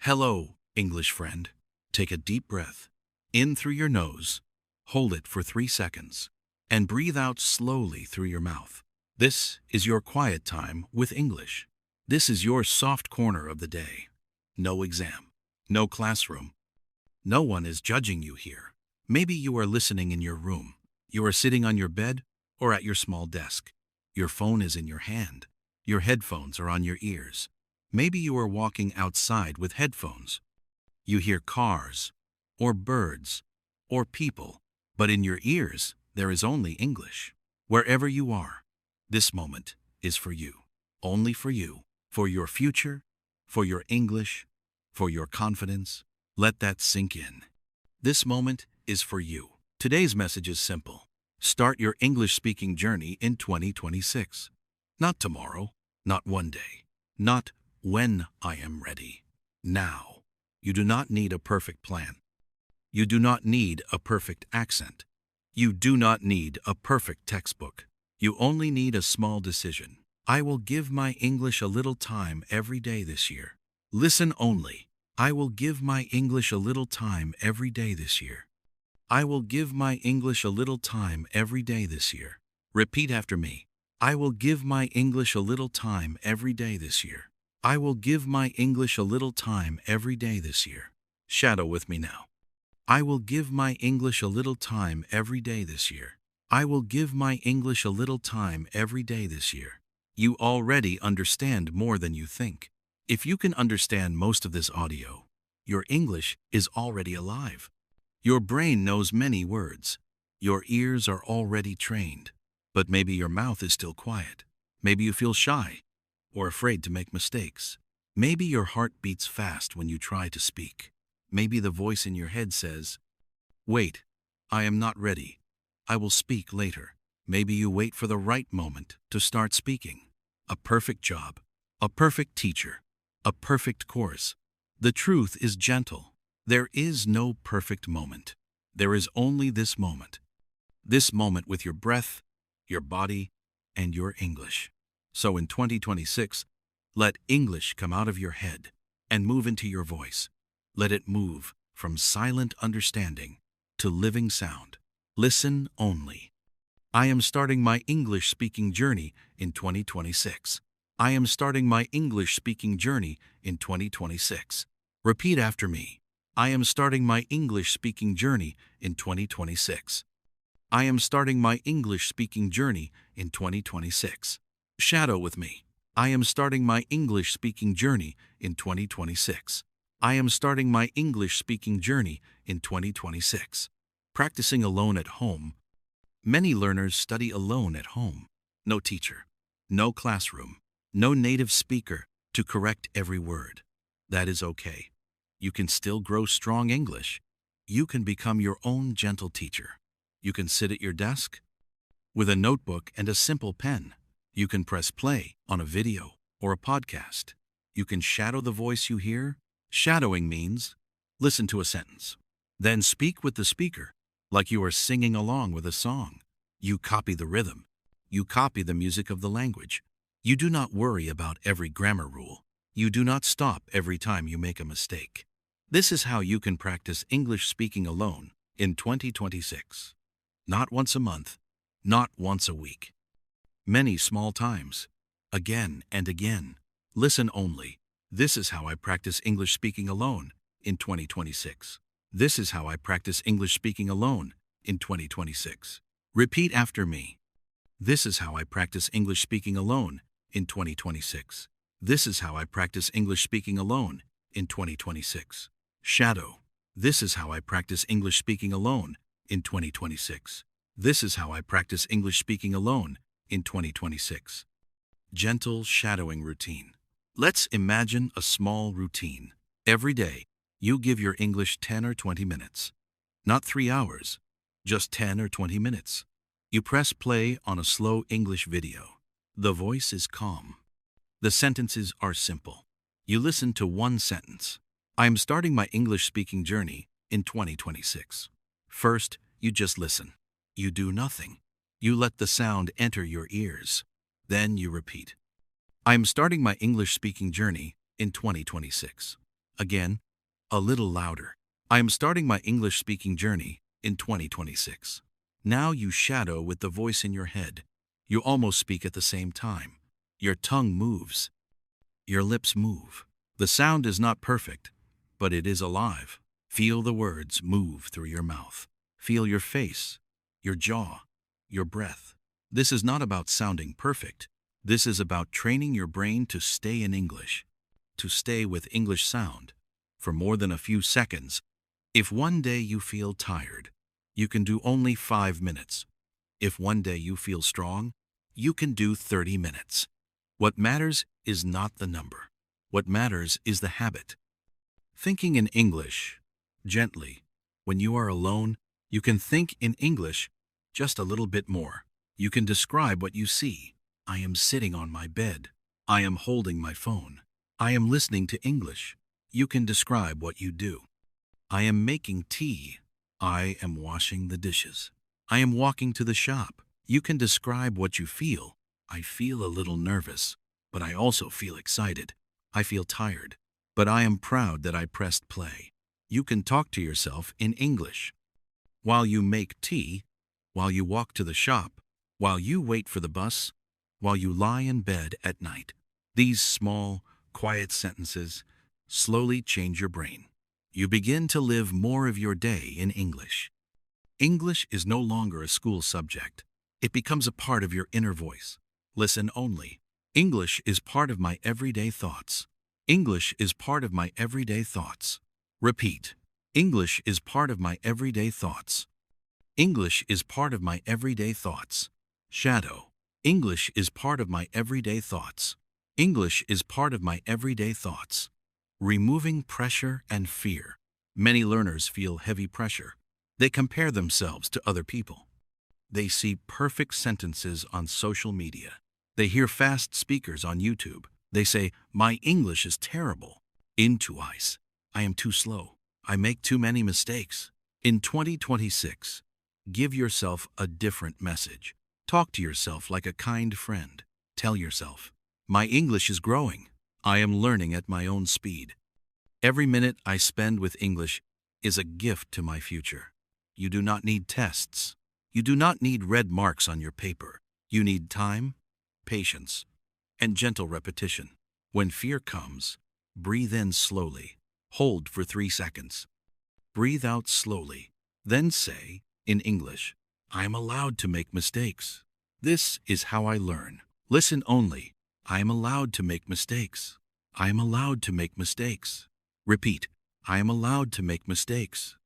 Hello, English friend. Take a deep breath. In through your nose, hold it for 3 seconds, and breathe out slowly through your mouth. This is your quiet time with English. This is your soft corner of the day. No exam, no classroom. No one is judging you here. Maybe you are listening in your room. You are sitting on your bed or at your small desk. Your phone is in your hand. Your headphones are on your ears. Maybe you are walking outside with headphones. You hear cars, or birds, or people, but in your ears there is only English. Wherever you are, this moment is for you, only for you, for your future, for your English, for your confidence. Let that sink in. This moment is for you. Today's message is simple. Start your English speaking journey in 2026. Not tomorrow, not one day, not when I am ready. Now. You do not need a perfect plan. You do not need a perfect accent. You do not need a perfect textbook. You only need a small decision. I will give my English a little time every day this year. Listen only. I will give my English a little time every day this year. I will give my English a little time every day this year. Repeat after me. I will give my English a little time every day this year. I will give my English a little time every day this year. Shadow with me now. I will give my English a little time every day this year. I will give my English a little time every day this year. You already understand more than you think. If you can understand most of this audio, your English is already alive. Your brain knows many words. Your ears are already trained. But maybe your mouth is still quiet. Maybe you feel shy or afraid to make mistakes. Maybe your heart beats fast when you try to speak. Maybe the voice in your head says, "Wait, I am not ready. I will speak later." Maybe you wait for the right moment to start speaking. A perfect job, a perfect teacher, a perfect course. The truth is gentle. There is no perfect moment. There is only this moment. This moment with your breath, your body, and your English. So in 2026, let English come out of your head and move into your voice. Let it move from silent understanding to living sound. Listen only. I am starting my English speaking journey in 2026. I am starting my English speaking journey in 2026. Repeat after me. I am starting my English speaking journey in 2026. I am starting my English speaking journey in 2026. Shadow with me. I am starting my English speaking journey in 2026. I am starting my English speaking journey in 2026. Practicing alone at home. Many learners study alone at home. No teacher, no classroom, no native speaker to correct every word. That is okay. You can still grow strong English. You can become your own gentle teacher. You can sit at your desk with a notebook and a simple pen. You can press play on a video or a podcast. You can shadow the voice you hear. Shadowing means listen to a sentence, then speak with the speaker like you are singing along with a song. You copy the rhythm. You copy the music of the language. You do not worry about every grammar rule. You do not stop every time you make a mistake. This is how you can practice English speaking alone in 2026. Not once a month, not once a week. Many small times, again and again. Listen only. This is how I practice English speaking alone in 2026. This is how I practice English speaking alone in 2026. Repeat after me. This is how I practice English speaking alone in 2026. This is how I practice English speaking alone in 2026. Shadow. This is how I practice English speaking alone in 2026. This is how I practice English speaking alone in 2026. Gentle shadowing routine. Let's imagine a small routine. Every day, you give your English 10 or 20 minutes. Not 3 hours, just 10 or 20 minutes. You press play on a slow English video. The voice is calm. The sentences are simple. You listen to one sentence. I am starting my English speaking journey in 2026. First, you just listen. You do nothing. You let the sound enter your ears. Then you repeat. I am starting my English speaking journey in 2026. Again, a little louder. I am starting my English speaking journey in 2026. Now you shadow with the voice in your head. You almost speak at the same time. Your tongue moves. Your lips move. The sound is not perfect, but it is alive. Feel the words move through your mouth. Feel your face, your jaw, your breath. This is not about sounding perfect. This is about training your brain to stay in English, to stay with English sound for more than a few seconds. If one day you feel tired, you can do only 5 minutes. If one day you feel strong, you can do 30 minutes. What matters is not the number. What matters is the habit. Thinking in English, gently. When you are alone, you can think in English just a little bit more. You can describe what you see. I am sitting on my bed. I am holding my phone. I am listening to English. You can describe what you do. I am making tea. I am washing the dishes. I am walking to the shop. You can describe what you feel. I feel a little nervous, but I also feel excited. I feel tired, but I am proud that I pressed play. You can talk to yourself in English. While you make tea, while you walk to the shop, while you wait for the bus, while you lie in bed at night. These small, quiet sentences slowly change your brain. You begin to live more of your day in English. English is no longer a school subject. It becomes a part of your inner voice. Listen only. English is part of my everyday thoughts. English is part of my everyday thoughts. Repeat. English is part of my everyday thoughts. English is part of my everyday thoughts. Shadow. English is part of my everyday thoughts. English is part of my everyday thoughts. Removing pressure and fear. Many learners feel heavy pressure. They compare themselves to other people. They see perfect sentences on social media. They hear fast speakers on YouTube. They say, "My English is terrible." Into ice. I am too slow. I make too many mistakes. In 2026, give yourself a different message. Talk to yourself like a kind friend. Tell yourself, "My English is growing. I am learning at my own speed." Every minute I spend with English is a gift to my future. You do not need tests. You do not need red marks on your paper. You need time, patience, and gentle repetition. When fear comes, breathe in slowly. Hold for 3 seconds. Breathe out slowly. Then say, in English, "I am allowed to make mistakes. This is how I learn." Listen only. I am allowed to make mistakes. I am allowed to make mistakes. Repeat. I am allowed to make mistakes.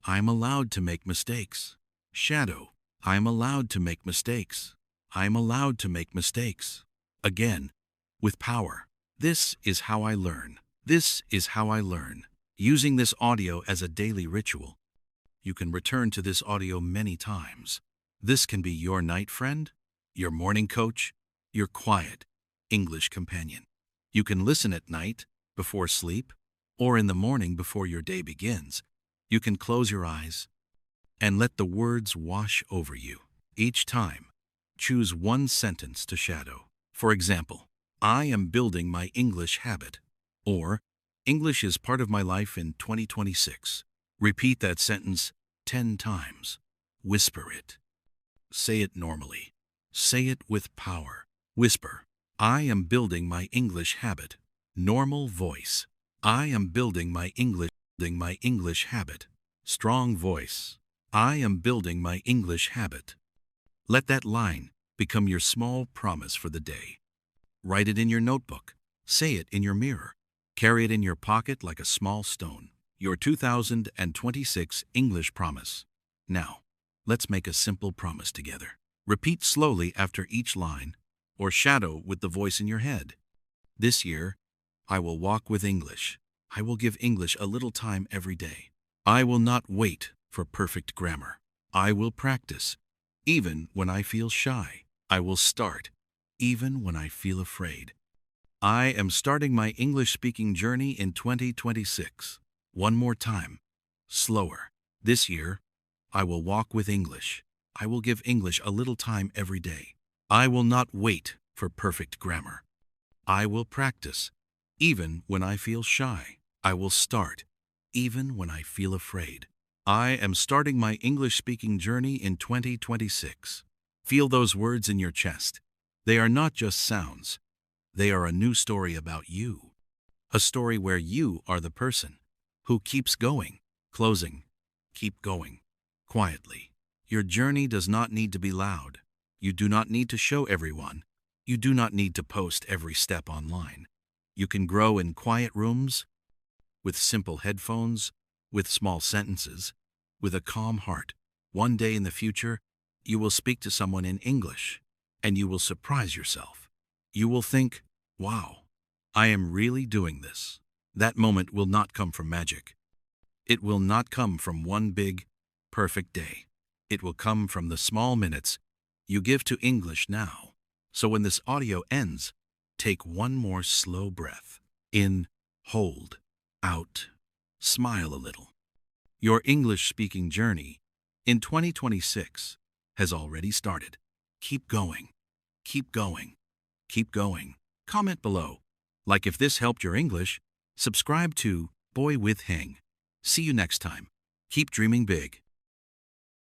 I am allowed to make mistakes. Shadow. I am allowed to make mistakes. I am allowed to make mistakes. Again, with power. This is how I learn. This is how I learn. Using this audio as a daily ritual. You can return to this audio many times. This can be your night friend, your morning coach, your quiet English companion. You can listen at night, before sleep, or in the morning before your day begins. You can close your eyes and let the words wash over you. Each time, choose one sentence to shadow. For example, I am building my English habit. Or, English is part of my life in 2026. Repeat that sentence 10 times. Whisper it. Say it normally. Say it with power. Whisper. I am building my English habit. Normal voice. I am building my English habit. Strong voice. I am building my English habit. Let that line become your small promise for the day. Write it in your notebook. Say it in your mirror. Carry it in your pocket like a small stone. Your 2026 English promise. Now, let's make a simple promise together. Repeat slowly after each line, or shadow with the voice in your head. This year, I will walk with English. I will give English a little time every day. I will not wait for perfect grammar. I will practice, even when I feel shy. I will start, even when I feel afraid. I am starting my English speaking journey in 2026. One more time, slower. This year, I will walk with English. I will give English a little time every day. I will not wait for perfect grammar. I will practice, even when I feel shy. I will start, even when I feel afraid. I am starting my English-speaking journey in 2026. Feel those words in your chest. They are not just sounds. They are a new story about you. A story where you are the person who keeps going, closing, keep going, quietly. Your journey does not need to be loud. You do not need to show everyone. You do not need to post every step online. You can grow in quiet rooms, with simple headphones, with small sentences, with a calm heart. One day in the future, you will speak to someone in English, and you will surprise yourself. You will think, wow, I am really doing this. That moment will not come from magic. It will not come from one big, perfect day. It will come from the small minutes you give to English now. So when this audio ends, take one more slow breath. In, hold, out, smile a little. Your English-speaking journey in 2026 has already started. Keep going, keep going, keep going. Comment below. Like if this helped your English, subscribe to Boy with Heng. See you next time. Keep dreaming big.